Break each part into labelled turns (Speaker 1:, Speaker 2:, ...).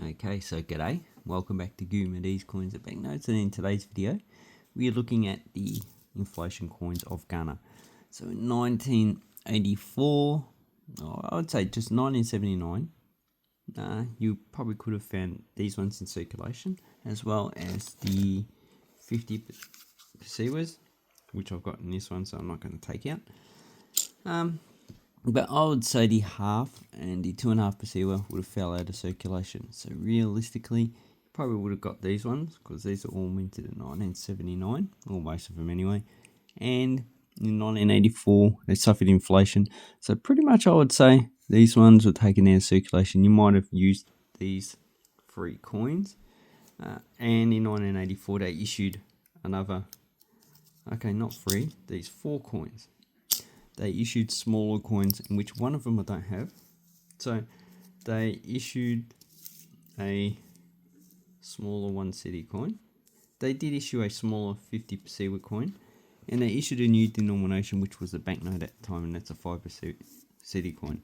Speaker 1: Okay, so g'day. Welcome back to These Coins at Banknotes, and in today's video, we are looking at the inflation coins of Ghana. So in 1984, or I would say just 1979, you probably could have found these ones in circulation, as well as the 50 Pasiwas, which I've got in this one, so I'm not going to take out. But I would say the half and the 2.5 Pasiwa would have fell out of circulation. So realistically, you probably would have got these ones because these are all minted in 1979, or most of them anyway. And in 1984, they suffered inflation. So pretty much I would say these ones were taken out of circulation. You might have used these free coins. And in 1984, they issued another, okay, not free, these 4 coins. They issued smaller coins, in which one of them I don't have. So they issued a smaller 1 cedi coin. They did issue a smaller 50 Pasiwa coin, and they issued a new denomination, which was a banknote at the time, and that's a 5 cedi coin.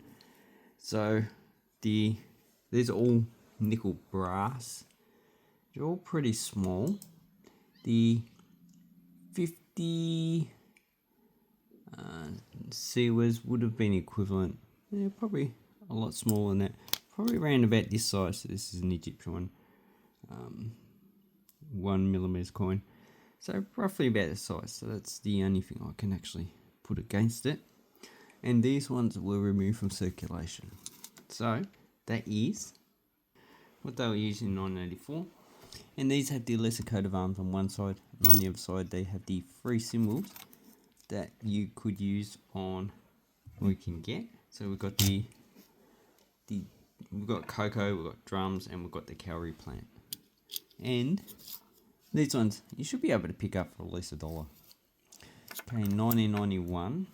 Speaker 1: So these are all nickel brass. They're all pretty small. The 50 Siwas would have been equivalent. Yeah, probably a lot smaller than that. Probably around about this size. So this is an Egyptian one. 1mm coin. So roughly about this size. So that's the only thing I can actually put against it. And these ones were removed from circulation. So that is what they were used in 1984. And these have the lesser coat of arms on one side. And on the other side they have the 3 symbols that you could use on, we can get. So we've got we've got cocoa, we've got drums, and we've got the cowrie plant. And these ones you should be able to pick up for at least $1. Okay, in 1991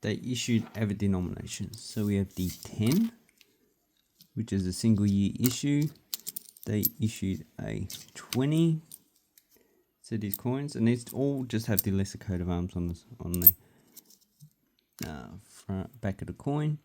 Speaker 1: they issued other denominations. So we have the 10, which is a single year issue. They issued a 20. So these coins, and these all just have the lesser coat of arms on the front back of the coin.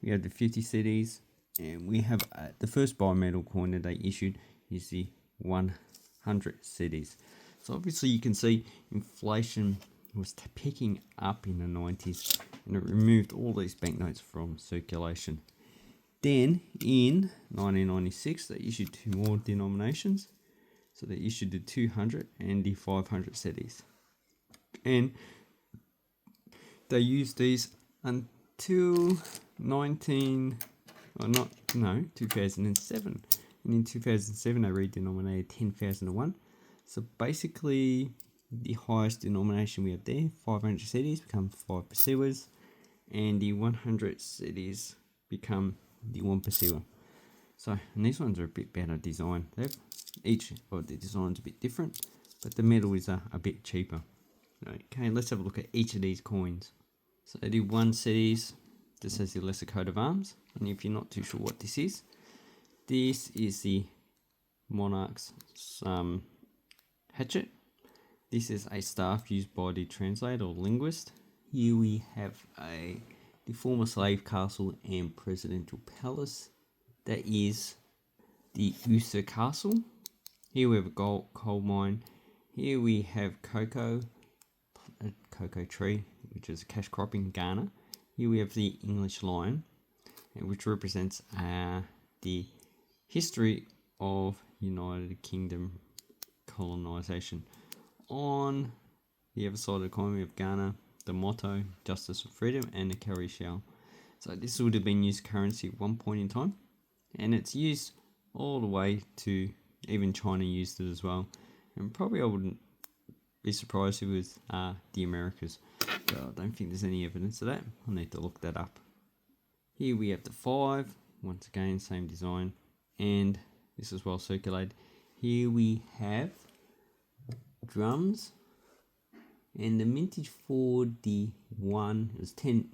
Speaker 1: We have the 50 cedis, and we have the first bimetal coin that they issued is the 100 cedis. So obviously you can see inflation was picking up in the 90s, and it removed all these banknotes from circulation. Then in 1996 they issued 2 more denominations. So they issued the 200 and the 500 cedis. And they used these until 2007. And in 2007 they redenominated 10,001. So basically the highest denomination we have there, 500 cedis, become 5 Pasiwas. And the 100 cedis become the 1 Pasiwa. So, and these ones are a bit better design. Each of the designs a bit different, but the metal is a bit cheaper. Okay, let's have a look at each of these coins. So the 1 cedis, this has the lesser coat of arms, and if you're not too sure what this is the monarch's hatchet. This is a staff used by the translator or linguist. Here we have the former slave castle and presidential palace. That is the Usa Castle. Here we have a coal mine. Here we have a cocoa tree, which is a cash crop in Ghana. Here we have the English lion, which represents the history of United Kingdom colonisation. On the other side of the coin we have Ghana, the motto, justice and freedom, and the cowrie shell. So this would have been used currency at one point in time, and it's used all the way to even China used it as well. And probably I wouldn't be surprised if it was the Americas. So I don't think there's any evidence of that. I'll need to look that up. Here we have the 5. Once again, same design. And this is well circulated. Here we have drums. And the mintage for the 1 is 50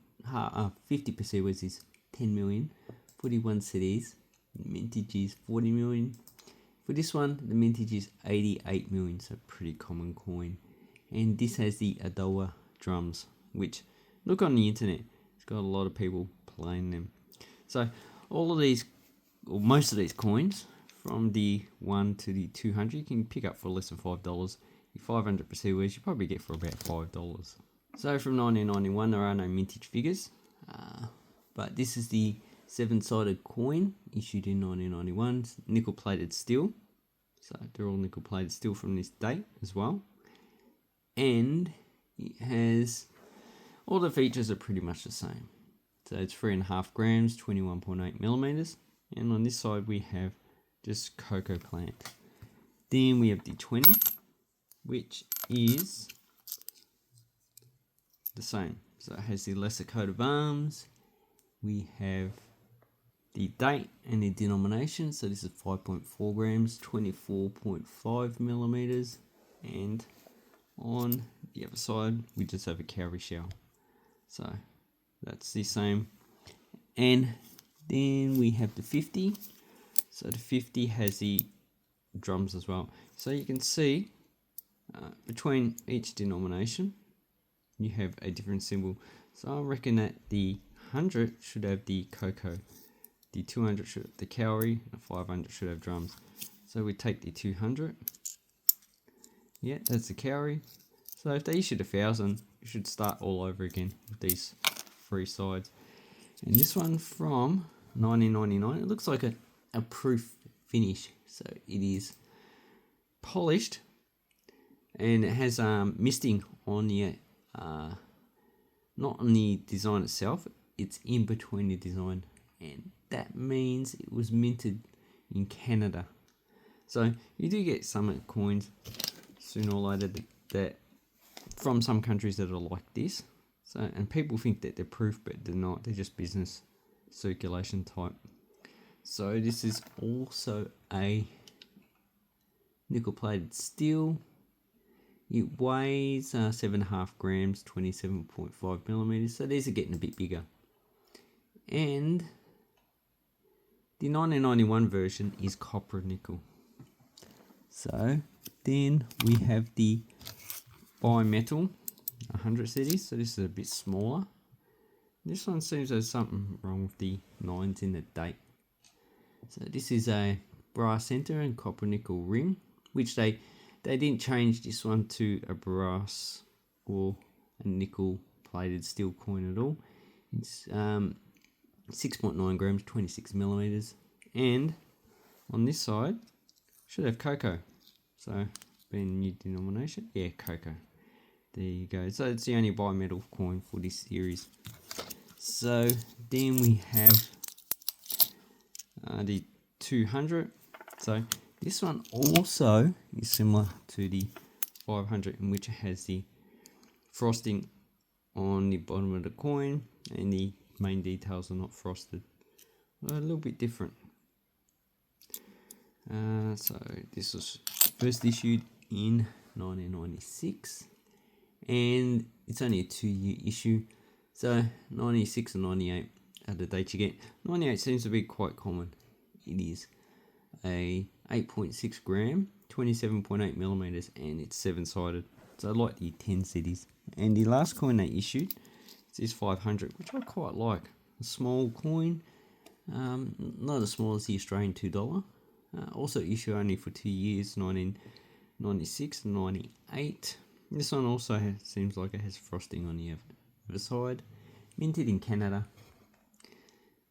Speaker 1: Pasiwas is 10 million. 41 cedis. Mintage is 40 million. For this one, the mintage is 88 million, so pretty common coin. And this has the Adowa drums, which look on the internet. It's got a lot of people playing them. So all of these or most of these coins, from the 1 to the 200, you can pick up for less than $5. Your 500 Pursuers you probably get for about $5. So from 1991, there are no mintage figures, but this is the 7-sided coin issued in 1991, nickel-plated steel. So they're all nickel-plated steel from this date as well. And it has, all the features are pretty much the same. So it's 3.5 grams, 21.8 millimeters. And on this side we have just cocoa plant. Then we have the 20, which is the same. So it has the lesser coat of arms. We have the date and the denomination. So this is 5.4 grams, 24.5 millimeters. And on the other side, we just have a cowrie shell. So that's the same. And then we have the 50. So the 50 has the drums as well. So you can see between each denomination, you have a different symbol. So I reckon that the 100 should have the cocoa, the 200 should have the cowrie, and the 500 should have drums. So we take the 200. Yeah, that's the cowrie. So if they issued 1,000, you should start all over again with these 3 sides. And this one from 1999, it looks like a proof finish. So it is polished and it has misting on the not on the design itself, it's in between the design, and that means it was minted in Canada. So you do get some coins sooner or later that from some countries that are like this. So, and people think that they're proof, but they're not. They're just business circulation type. So this is also a nickel-plated steel. It weighs 7.5 grams, 27.5 millimeters. So these are getting a bit bigger. And the 1991 version is copper nickel. So then we have the bimetal 100 cities. So this is a bit smaller. This one seems there's something wrong with the 9s in the date. So this is a brass center and copper nickel ring, which they didn't change this one to a brass or a nickel plated steel coin at all. It's 6.9 grams, 26 millimeters, and on this side should have cocoa. So being a new denomination, yeah, cocoa. There you go. So it's the only bimetal coin for this series. So then we have the 200. So this one also is similar to the 500, in which it has the frosting on the bottom of the coin and the main details are not frosted. A little bit different. So this was first issued in 1996 and it's only a 2-year issue. So 96 and 98 are the dates you get. 98 seems to be quite common. It is a 8.6 gram, 27.8 millimeters, and it's 7-sided. So I like the 10 cities. And the last coin they issued is 500, which I quite like. A small coin, not as small as the Australian $2. Also issued only for 2 years, 1996 and 98. This one also seems like it has frosting on the other side. Minted in Canada.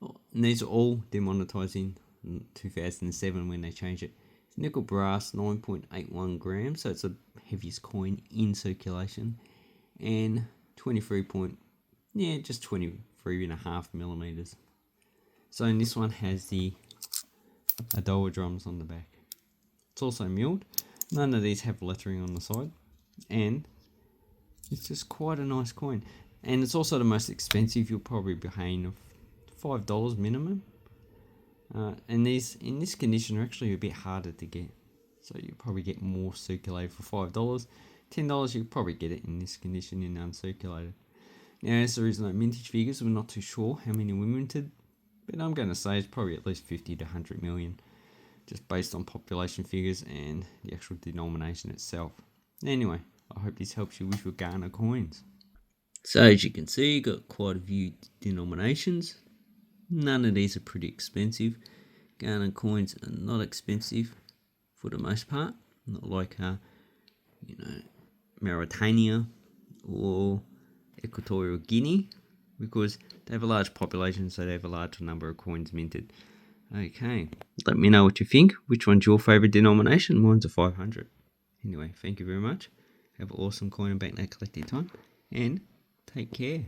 Speaker 1: And these are all demonetized in 2007 when they changed it. It's nickel brass, 9.81 grams, so it's the heaviest coin in circulation, and 23.5 millimeters. So in this one has the Adowa drums on the back. It's also milled. None of these have lettering on the side, and it's just quite a nice coin. And it's also the most expensive. You'll probably be paying $5 minimum. And these in this condition are actually a bit harder to get, so you probably get more circulated for $5. $10 you probably get it in this condition in uncirculated. Now, as there is no mintage figures, we're not too sure how many were minted, but I'm going to say it's probably at least 50 to 100 million, just based on population figures and the actual denomination itself. Anyway, I hope this helps you with your Ghana coins. So as you can see, you got quite a few denominations. None of these are pretty expensive. Ghana coins are not expensive for the most part, not like Mauritania or Equatorial Guinea, because they have a large population, so they have a large number of coins minted. Okay, let me know what you think. Which one's your favourite denomination? Mine's a 500. Anyway, thank you very much. Have an awesome coin and banknote collecting time, and take care.